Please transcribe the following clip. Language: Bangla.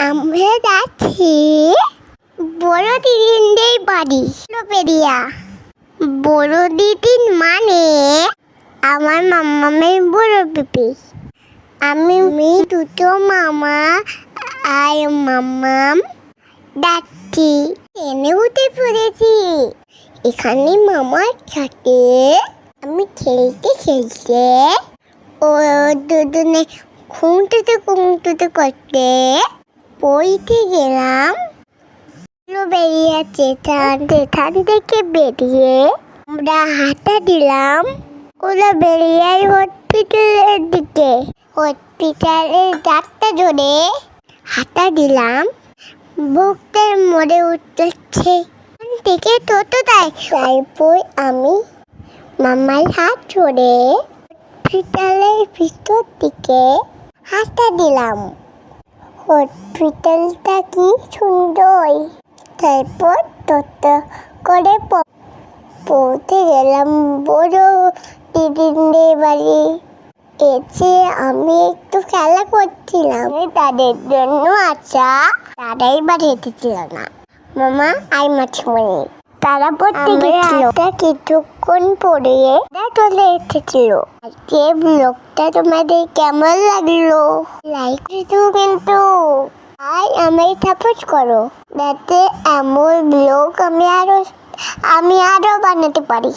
আমরা যাচ্ছি বড় দিদিদের বাড়ি পেরিয়া। বড় দিদিন মানে আমার মামামের বড় পিপি। আমি দুটো মামা আর মামাম যাচ্ছি। ট্রেনে উঠে পড়েছি। এখানে মামার সাথে আমি খেলতে ও দুজনে খুঁটতে করতে পড়তে গেলাম। বেরিয়েছে সেখান থেকে বেরিয়ে আমরা হাঁটা দিলাম। ওরা বেরিয়ে হসপিটালের দিকে। হসপিটালের ডাক্তার জোরে হাঁটা দিলাম। বুকটার মরে উঠছে থেকে টোটো দেয়। তারপর আমি মামার হাত ধরে হসপিটালের ভিতর দিকে হাঁটা দিলাম। হসপিটালটা কি সুন্দর। তারপর টোটো করে পৌঁছে গেলাম বড় দিদিদের বাড়ি। এসে আমি একটু খেলা করছিলাম। তাদের জন্য তারাই বাড়ি এসেছিল না, মামা আর মাছিমণি। তারা পড়তে গেছিল। কিছুক্ষণ পরে চলে এসেছিল। আজকে ব্লগটা তোমাদের কেমন লাগলো লাইক দিও কিন্তু। আর আমায় সাপোর্ট করো যাতে এমন ব্লগ আমি আরো বানাতে পারি।